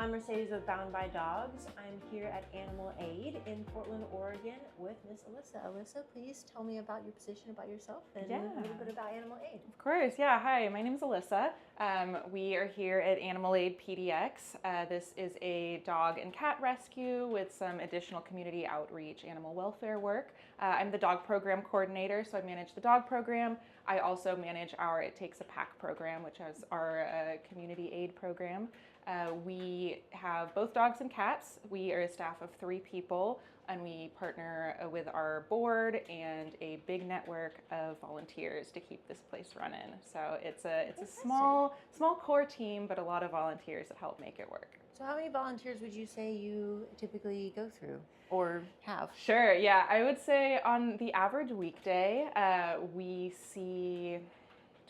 I'm Mercedes with Bound by Dogs. I'm here at Animal Aid in Portland, Oregon with Miss Alyssa. Alyssa, please tell me about your position, about yourself, and a little bit about Animal Aid. Of course, yeah. Hi, my name is Alyssa. We are here at Animal Aid PDX. This is a dog and cat rescue with some additional community outreach, animal welfare work. I'm the dog program coordinator, so I manage the dog program. I also manage our It Takes a Pack program, which is our community aid program. We have both dogs and cats. We are a staff of 3 people, and we partner with our board and a big network of volunteers to keep this place running. So it's a small core team, but a lot of volunteers that help make it work. So how many volunteers would you say you typically go through or have? Sure, yeah. I would say on the average weekday, we see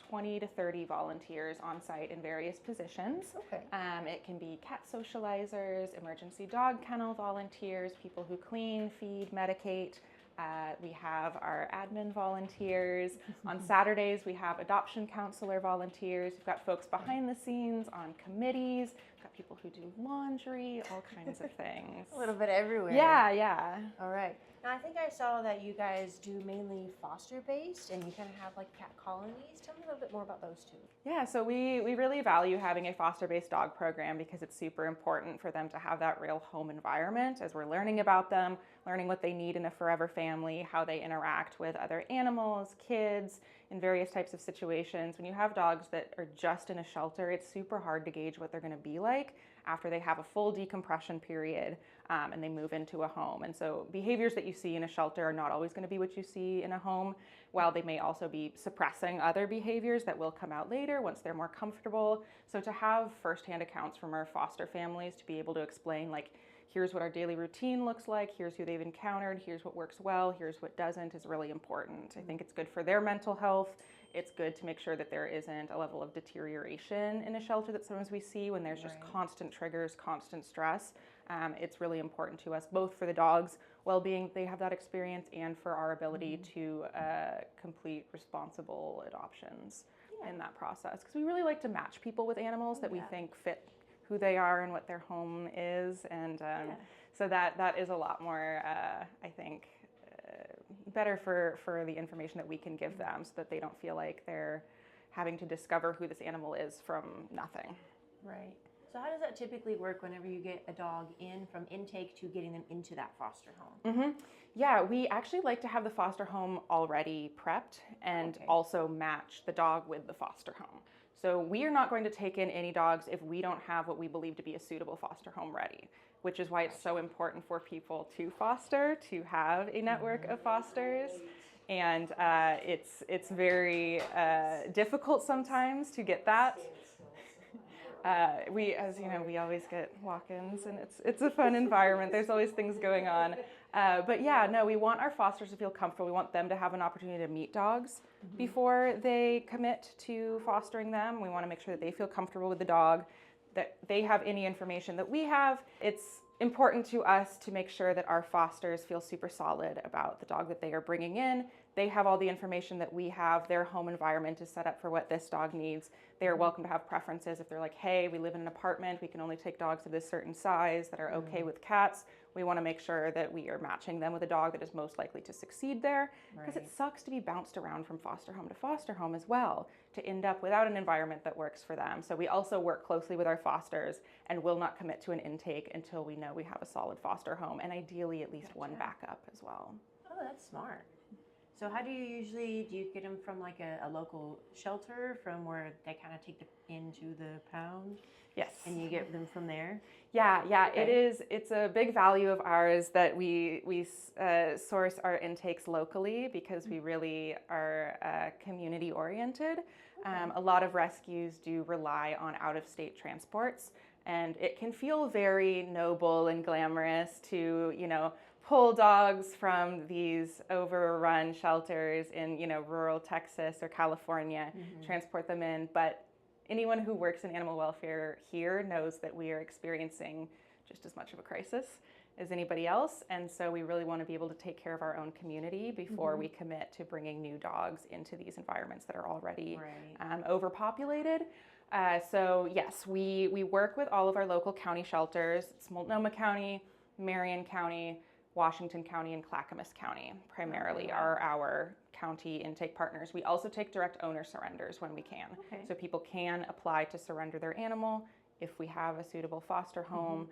20 to 30 volunteers on site in various positions. Okay. It can be cat socializers, emergency dog kennel volunteers, people who clean, feed, medicate. We have our admin volunteers. On Saturdays, we have adoption counselor volunteers. We've got folks behind the scenes on committees. We've got people who do laundry, all kinds of things. A little bit everywhere. Yeah. All right. Now, I think I saw that you guys do mainly foster-based, and you kind of have like cat colonies. Tell me a little bit more about those two. Yeah, so we really value having a foster-based dog program because it's super important for them to have that real home environment as we're learning about them, learning what they need in a forever family, how they interact with other animals, kids, in various types of situations. When you have dogs that are just in a shelter, it's super hard to gauge what they're going to be like after they have a full decompression period and they move into a home. And so behaviors that you see in a shelter are not always going to be what you see in a home, while they may also be suppressing other behaviors that will come out later once they're more comfortable. So to have firsthand accounts from our foster families to be able to explain, like, here's what our daily routine looks like, here's who they've encountered, here's what works well, here's what doesn't, is really important. I think it's good for their mental health. It's good to make sure that there isn't a level of deterioration in a shelter that sometimes we see when there's just constant triggers, constant stress. It's really important to us, both for the dog's well-being, they have that experience, and for our ability to complete responsible adoptions in that process. Because we really like to match people with animals that we think fit who they are and what their home is. And so that is a lot more, I think, better for the information that we can give them, so that they don't feel like they're having to discover who this animal is from nothing. Right. So how does that typically work whenever you get a dog in from intake to getting them into that foster home? Yeah, we actually like to have the foster home already prepped and also match the dog with the foster home. So we are not going to take in any dogs if we don't have what we believe to be a suitable foster home ready, which is why it's so important for people to foster, to have a network of fosters. And it's very difficult sometimes to get that. As you know, we always get walk-ins, and it's a fun environment. There's always things going on. But yeah, no, we want our fosters to feel comfortable. We want them to have an opportunity to meet dogs before they commit to fostering them. We want to make sure that they feel comfortable with the dog, that they have any information that we have. It's important to us to make sure that our fosters feel super solid about the dog that they are bringing in. They have all the information that we have. Their home environment is set up for what this dog needs. They are welcome to have preferences. If they're like, hey, we live in an apartment, we can only take dogs of this certain size that are okay with cats, we want to make sure that we are matching them with a dog that is most likely to succeed there. Because it sucks to be bounced around from foster home to foster home as well, to end up without an environment that works for them. So we also work closely with our fosters and will not commit to an intake until we know we have a solid foster home, and ideally at least one backup as well. Oh, that's smart. So how do you get them from like a local shelter, from where they kind of take them into the pound? Yes. And you get them from there? Yeah, okay. It's a big value of ours that we source our intakes locally, because we really are community oriented. A lot of rescues do rely on out-of-state transports, and it can feel very noble and glamorous to, pull dogs from these overrun shelters in, rural Texas or California, transport them in. But anyone who works in animal welfare here knows that we are experiencing just as much of a crisis as anybody else. And so we really want to be able to take care of our own community before we commit to bringing new dogs into these environments that are already overpopulated. So yes, we work with all of our local county shelters. It's Multnomah County, Marion County, Washington County, and Clackamas County primarily are our county intake partners. We also take direct owner surrenders when we can. Okay. So people can apply to surrender their animal if we have a suitable foster home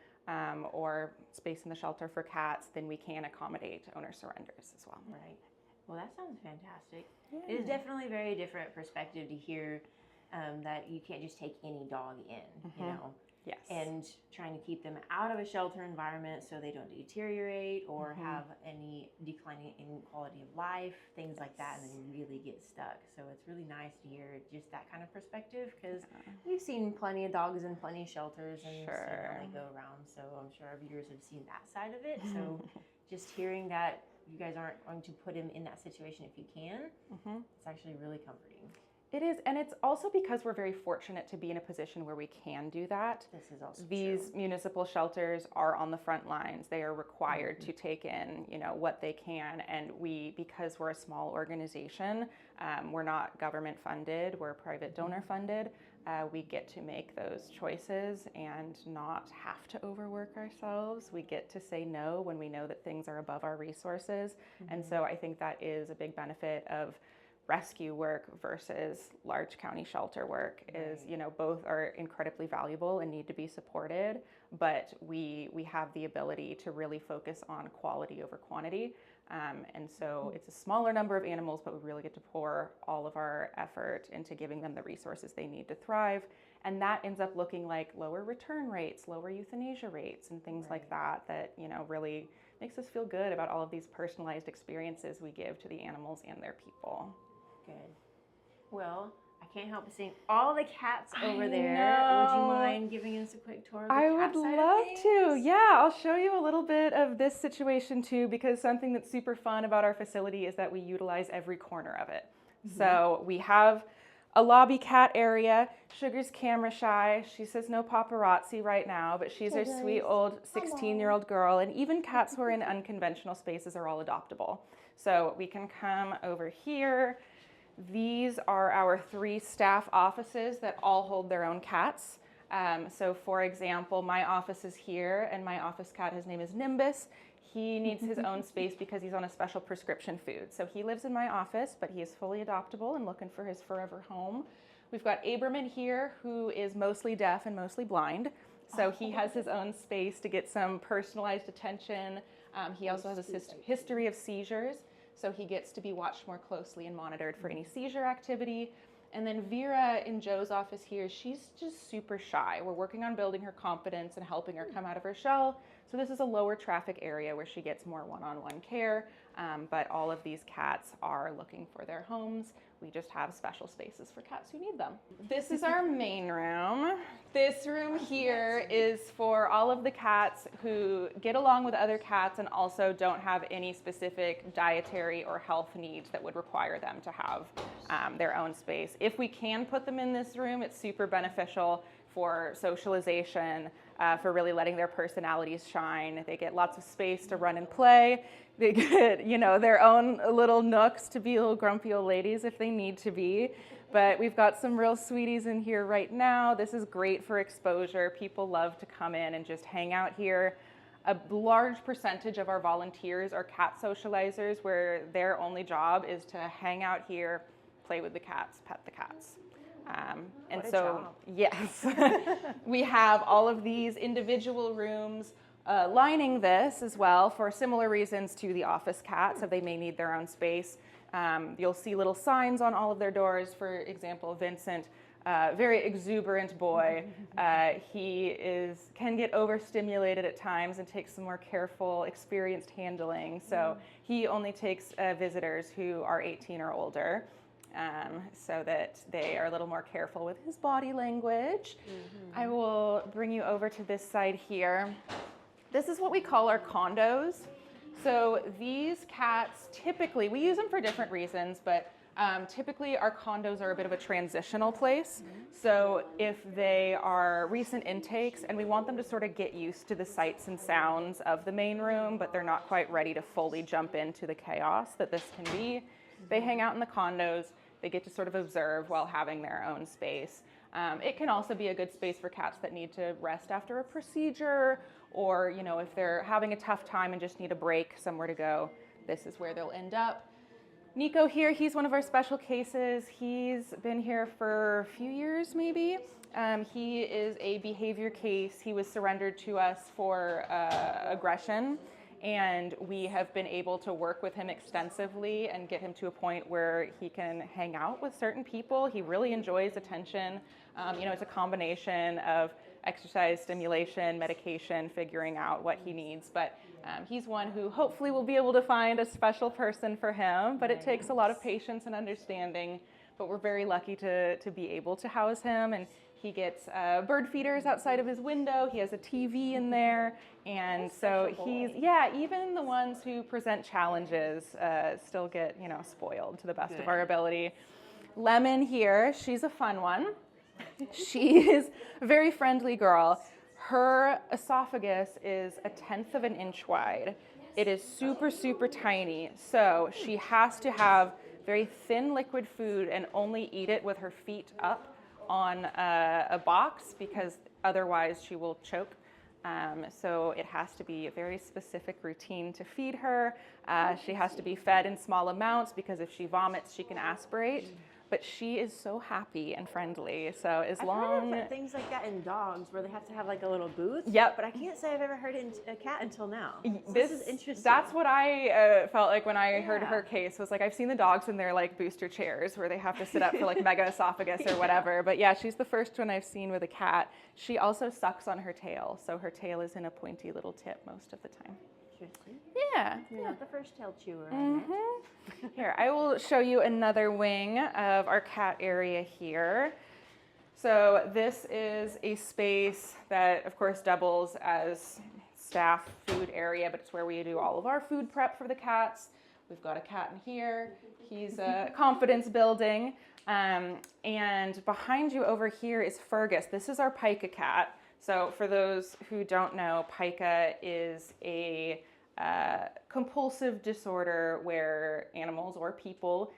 or space in the shelter for cats, then we can accommodate owner surrenders as well. Right. Well, that sounds fantastic. Yeah. It is definitely a very different perspective to hear that you can't just take any dog in, you know. Yes. And trying to keep them out of a shelter environment so they don't deteriorate or have any declining in quality of life, things like that, and then really get stuck. So it's really nice to hear just that kind of perspective, because we've seen plenty of dogs in plenty of shelters and seen how they go around. So I'm sure our viewers have seen that side of it. So just hearing that you guys aren't going to put him in that situation if you can, it's actually really comforting. It is, and it's also because we're very fortunate to be in a position where we can do that. This is also These municipal shelters are on the front lines. They are required to take in, you know, what they can, and because we're a small organization, we're not government funded, we're private donor funded. We get to make those choices and not have to overwork ourselves. We get to say no when we know that things are above our resources, and so I think that is a big benefit of rescue work versus large county shelter work. Is, you know, both are incredibly valuable and need to be supported, but we have the ability to really focus on quality over quantity, and so it's a smaller number of animals, but we really get to pour all of our effort into giving them the resources they need to thrive, and that ends up looking like lower return rates, lower euthanasia rates, and things like that, you know, really makes us feel good about all of these personalized experiences we give to the animals and their people. Good. Well, I can't help but seeing all the cats over there. know. Would you mind giving us a quick tour of the I cat would side love of things? to. Yeah, I'll show you a little bit of this situation too, because something that's super fun about our facility is that we utilize every corner of it. So we have a lobby cat area. Sugar's camera shy. She says no paparazzi right now, but she's our sweet old 16-year-old girl. And even cats who are in unconventional spaces are all adoptable. So we can come over here. These are our 3 staff offices that all hold their own cats. So for example, my office is here, and my office cat, his name is Nimbus. He needs his own space because he's on a special prescription food. So he lives in my office, but he is fully adoptable and looking for his forever home. We've got Abraman here, who is mostly deaf and mostly blind. So he has his own space to get some personalized attention. He also has a history of seizures, so he gets to be watched more closely and monitored for any seizure activity. And then Vera in Joe's office here, she's just super shy. We're working on building her confidence and helping her come out of her shell. So this is a lower traffic area where she gets more one-on-one care, but all of these cats are looking for their homes. We just have special spaces for cats who need them. This is our main room. This room here is for all of the cats who get along with other cats and also don't have any specific dietary or health needs that would require them to have their own space. If we can put them in this room, it's super beneficial for socialization, for really letting their personalities shine. They get lots of space to run and play. They get, you know, their own little nooks to be little grumpy old ladies if they need to be. But we've got some real sweeties in here right now. This is great for exposure. People love to come in and just hang out here. A large percentage of our volunteers are cat socializers, where their only job is to hang out here, play with the cats, pet the cats. And so, yes, we have all of these individual rooms lining this as well for similar reasons to the office cats, so they may need their own space. You'll see little signs on all of their doors. For example, Vincent, very exuberant boy. He can get overstimulated at times and takes some more careful, experienced handling. So he only takes visitors who are 18 or older. So that they are a little more careful with his body language. I will bring you over to this side here. This is what we call our condos. So these cats, typically, we use them for different reasons, but typically our condos are a bit of a transitional place. So if they are recent intakes and we want them to sort of get used to the sights and sounds of the main room, but they're not quite ready to fully jump into the chaos that this can be, they hang out in the condos. They get to sort of observe while having their own space. It can also be a good space for cats that need to rest after a procedure, or, you know, if they're having a tough time and just need a break, somewhere to go, this is where they'll end up. Nico here, he's one of our special cases. He's been here for a few years maybe. He is a behavior case. He was surrendered to us for aggression, and we have been able to work with him extensively and get him to a point where he can hang out with certain people. He really enjoys attention. You know, it's a combination of exercise, stimulation, medication, figuring out what he needs. But he's one who hopefully will be able to find a special person for him, but it takes a lot of patience and understanding. But we're very lucky to be able to house him, and he gets bird feeders outside of his window. He has a TV in there, and so he's, yeah, even the ones who present challenges still get, you know, spoiled to the best of our ability. Lemon here, she's a fun one. She is a very friendly girl. Her esophagus is 1/10 of an inch wide. It is super, super tiny, so she has to have very thin liquid food and only eat it with her feet up on a box, because otherwise she will choke. So it has to be a very specific routine to feed her. She has to be fed in small amounts, because if she vomits, she can aspirate. But she is so happy and friendly. So as long I've heard of things like that in dogs, where they have to have like a little booth. Yep. But I can't say I've ever heard it in a cat until now. So This is interesting. That's what I felt like when I heard her case. Was like, I've seen the dogs in their like booster chairs where they have to sit up for like mega esophagus or whatever. But yeah, she's the first one I've seen with a cat. She also sucks on her tail, so her tail is in a pointy little tip most of the time. Interesting. Yeah. You're not the first tail chewer I met. Here, I will show you another wing of our cat area here. So this is a space that, of course, doubles as staff food area, but it's where we do all of our food prep for the cats. We've got a cat in here. He's confidence building. And behind you over here is Fergus. This is our pica cat. So for those who don't know, pica is a compulsive disorder where animals or people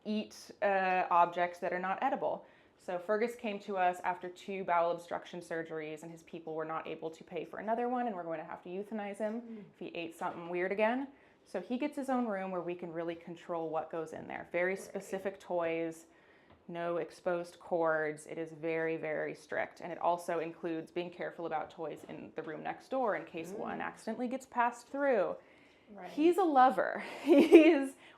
eat objects that are not edible. So Fergus came to us after 2 bowel obstruction surgeries, and his people were not able to pay for another one, and we're going to have to euthanize him if he ate something weird again. So he gets his own room where we can really control what goes in there. Very specific toys, no exposed cords. It is very, very strict. And it also includes being careful about toys in the room next door in case one accidentally gets passed through. Right. He's a lover.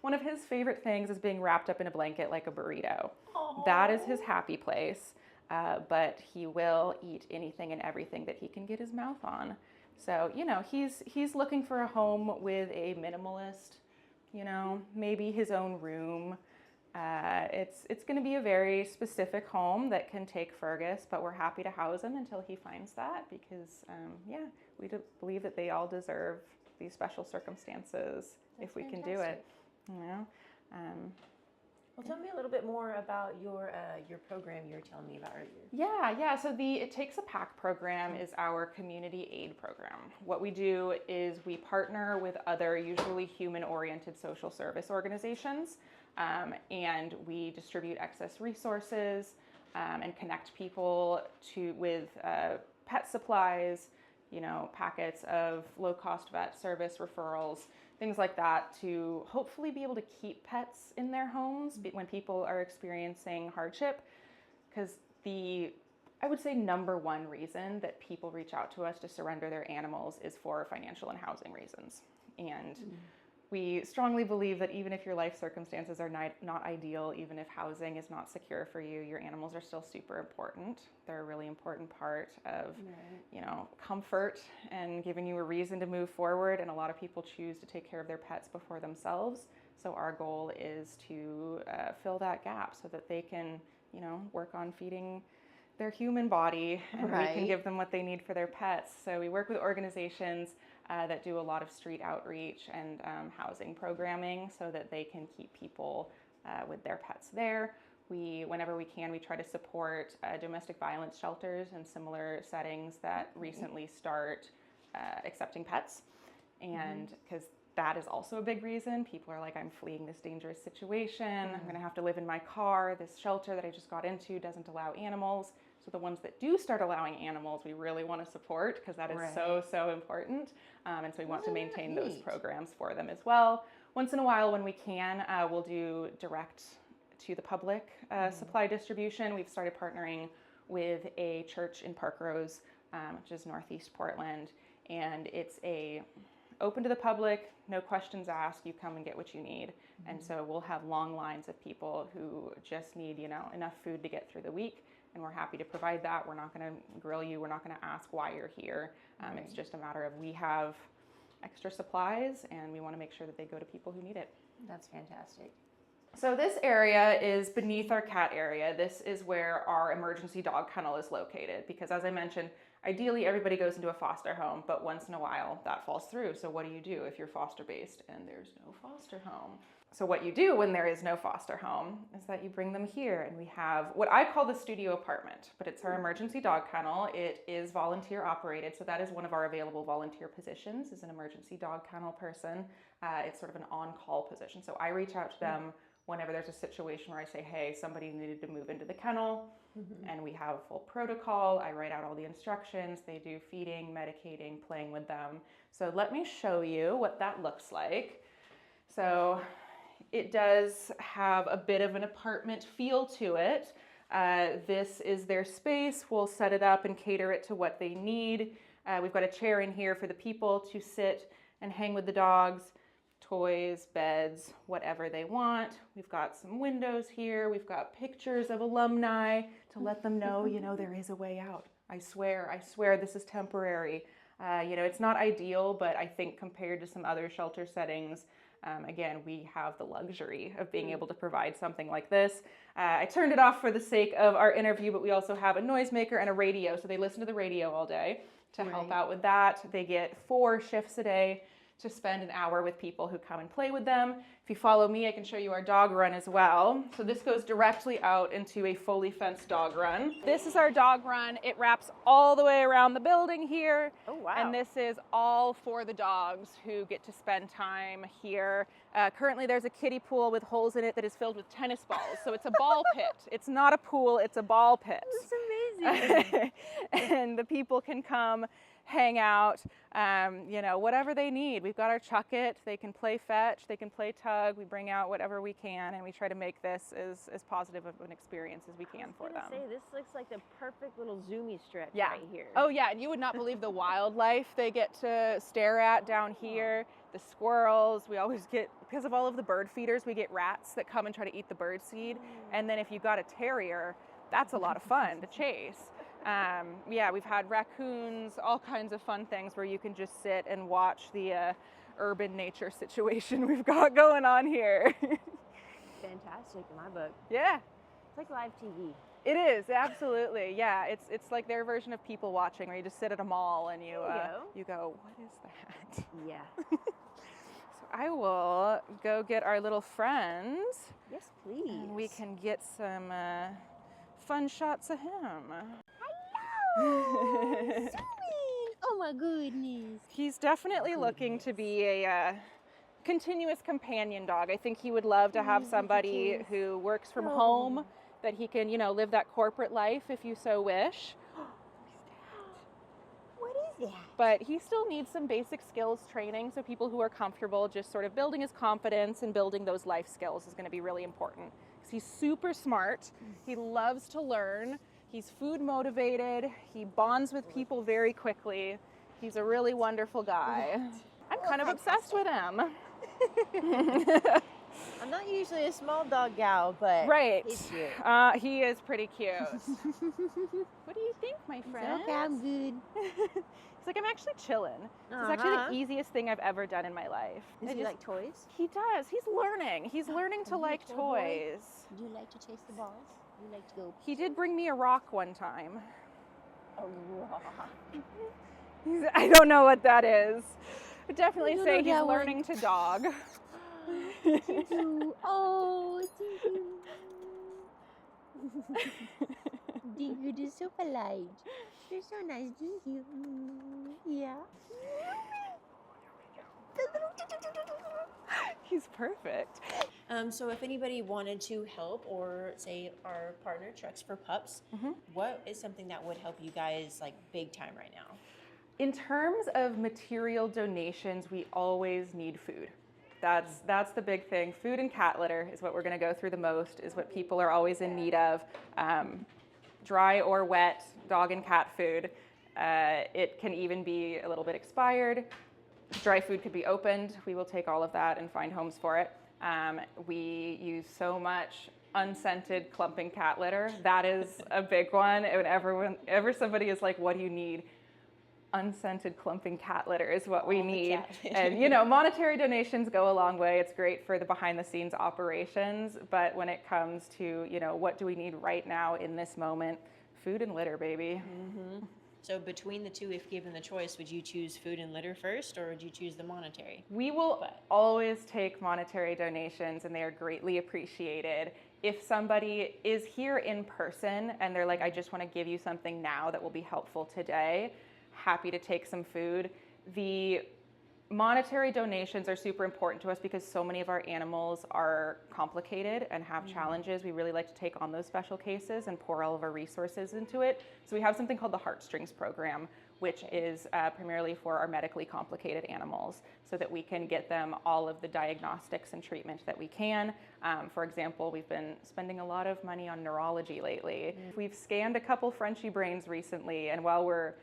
One of his favorite things is being wrapped up in a blanket like a burrito. Aww. That is his happy place. But he will eat anything and everything that he can get his mouth on. So, you know, he's looking for a home with a minimalist, you know, maybe his own room. It's going to be a very specific home that can take Fergus, but we're happy to house him until he finds that, because, we believe that they all deserve these special circumstances. That's if we fantastic. Can do it. You know. Well, tell me a little bit more about your program you were telling me about earlier. Yeah. So the It Takes a Pack program is our community aid program. What we do is we partner with other usually human-oriented social service organizations, and we distribute excess resources and connect people with pet supplies, you know, packets of low-cost vet service referrals, things like that, to hopefully be able to keep pets in their homes when people are experiencing hardship. Because I would say number one reason that people reach out to us to surrender their animals is for financial and housing reasons. And we strongly believe that even if your life circumstances are not ideal, even if housing is not secure for you, your animals are still super important. They're a really important part of, you know, comfort and giving you a reason to move forward. And a lot of people choose to take care of their pets before themselves. So our goal is to fill that gap so that they can, you know, work on feeding their human body, and we can give them what they need for their pets. So we work with organizations that do a lot of street outreach and housing programming so that they can keep people with their pets there. Whenever we can, we try to support domestic violence shelters and similar settings that recently start accepting pets. And because that is also a big reason. People are like, I'm fleeing this dangerous situation. I'm going to have to live in my car. This shelter that I just got into doesn't allow animals. So the ones that do start allowing animals, we really want to support because that is so important. And so we want to maintain those programs for them as well. Once in a while when we can, we'll do direct to the public supply distribution. We've started partnering with a church in Park Rose, which is northeast Portland. And it's open to the public, no questions asked, you come and get what you need. And so we'll have long lines of people who just need, enough food to get through the week. And we're happy to provide that. We're not going to grill you. We're not going to ask why you're here. It's just a matter of we have extra supplies and we want to make sure that they go to people who need it. That's fantastic. So this area is beneath our cat area. This is where our emergency dog kennel is located because, as I mentioned, ideally everybody goes into a foster home, but once in a while that falls through. So what do you do if you're foster based and there's no foster home? So what you do when there is no foster home is that you bring them here, and we have what I call the studio apartment, but it's our emergency dog kennel. It is volunteer operated, so that is one of our available volunteer positions, is an emergency dog kennel person. It's sort of an on-call position. So I reach out to them whenever there's a situation where I say, hey, somebody needed to move into the kennel, and we have a full protocol. I write out all the instructions. They do feeding, medicating, playing with them. So let me show you what that looks like. So it does have a bit of an apartment feel to it. This is their space. We'll set it up and cater it to what they need. We've got a chair in here for the people to sit and hang with the dogs, toys, beds, whatever they want. We've got some windows here. We've got pictures of alumni to let them know, there is a way out. I swear this is temporary. It's not ideal, but I think compared to some other shelter settings, again, we have the luxury of being able to provide something like this. I turned it off for the sake of our interview, but we also have a noisemaker and a radio, so they listen to the radio all day to help out with that. They get 4 shifts a day to spend an hour with people who come and play with them. If you follow me, I can show you our dog run as well. So this goes directly out into a fully fenced dog run. This is our dog run. It wraps all the way around the building here. Oh, wow. And this is all for the dogs who get to spend time here. Currently there's a kiddie pool with holes in it that is filled with tennis balls. So it's a ball pit. It's not a pool, it's a ball pit. That's amazing. And the people can come hang out, whatever they need. We've got our chuck it, they can play fetch, they can play tug, we bring out whatever we can, and we try to make this as positive of an experience as we can for them. This looks like the perfect little zoomy stretch right here. Oh yeah, and you would not believe the wildlife they get to stare at down here. The squirrels, we always get, because of all of the bird feeders, we get rats that come and try to eat the bird seed. And then if you got a terrier, that's a lot of fun to chase. We've had raccoons, all kinds of fun things where you can just sit and watch the urban nature situation we've got going on here. Fantastic in my book. Yeah. It's like live TV. It is, absolutely. Yeah, it's like their version of people watching where you just sit at a mall and you go, what is that? Yeah. So I will go get our little friends. Yes, please. And we can get some fun shots of him. Hello! Oh my goodness. He's definitely looking to be a continuous companion dog. I think he would love to have somebody who works from home, that he can, live that corporate life if you so wish. What is that? But he still needs some basic skills training, so people who are comfortable just sort of building his confidence and building those life skills is going to be really important. Because he's super smart. He loves to learn. He's food motivated. He bonds with people very quickly. He's a really wonderful guy. I'm kind of obsessed with him. I'm not usually a small dog gal, but he's cute. He is pretty cute. What do you think, my friend? Okay, I'm good. He's like, I'm actually chilling. It's actually the easiest thing I've ever done in my life. Does he like toys? He does. He's learning. He's learning to like toys. Do you like to chase the balls? Do you like to go? He did bring me a rock one time. A rock? I don't know what that is. But definitely say he's learning to dog. Thank you. Oh, thank you. You're so polite. You're so nice. Thank you. Yeah. He's perfect. So if anybody wanted to help, or say our partner Trucks for Pups, what is something that would help you guys like big time right now? In terms of material donations, we always need food. That's the big thing. Food and cat litter is what we're going to go through the most, is what people are always in need of. Dry or wet dog and cat food. It can even be a little bit expired. Dry food could be opened. We will take all of that and find homes for it. We use so much unscented clumping cat litter. That is a big one. Whenever somebody is like, what do you need? Unscented clumping cat litter is what we need. And monetary donations go a long way. It's great for the behind the scenes operations, but when it comes to what do we need right now in this moment, food and litter, baby. So between the two, if given the choice, would you choose food and litter first, or would you choose the monetary? We will always take monetary donations, and they are greatly appreciated. If somebody is here in person and they're like, I just want to give you something now that will be helpful today, happy to take some food. The monetary donations are super important to us because so many of our animals are complicated and have challenges. We really like to take on those special cases and pour all of our resources into it. So we have something called the Heartstrings program, which is primarily for our medically complicated animals, so that we can get them all of the diagnostics and treatment that we can. For example, we've been spending a lot of money on neurology lately. We've scanned a couple Frenchie brains recently, and while we're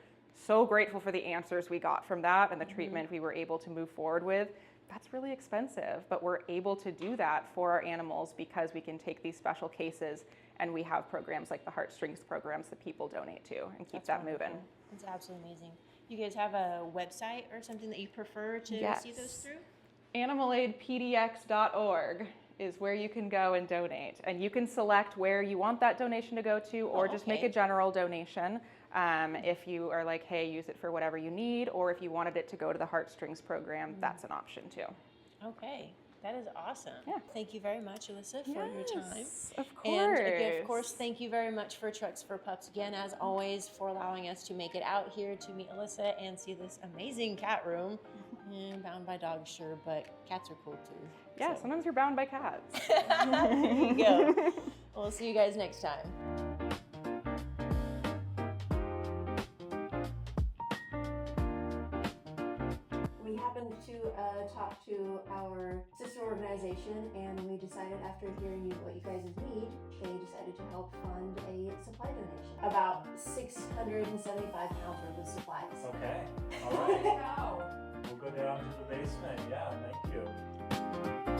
so grateful for the answers we got from that and the treatment we were able to move forward with, that's really expensive, but we're able to do that for our animals because we can take these special cases, and we have programs like the Heartstrings programs that people donate to and keep that moving. It's absolutely amazing. You guys have a website or something that you prefer to see those through? Animalaidpdx.org is where you can go and donate, and you can select where you want that donation to go to, or just make a general donation. If you are like, hey, use it for whatever you need, or if you wanted it to go to the Heartstrings program, that's an option too. Okay, that is awesome. Yeah. Thank you very much, Alyssa, for your time. Of course. And again, of course, thank you very much for Trucks for Pups again, as always, for allowing us to make it out here to meet Alyssa and see this amazing cat room. Bound by dogs, sure, but cats are cool too. Yeah, sometimes you're bound by cats. There you go. We'll see you guys next time. We happened to talk to our sister organization, and we decided, after hearing what you guys need, they decided to help fund a supply donation. About 675 pounds worth of supplies. Okay, all right. We'll go down to the basement. Yeah, thank you.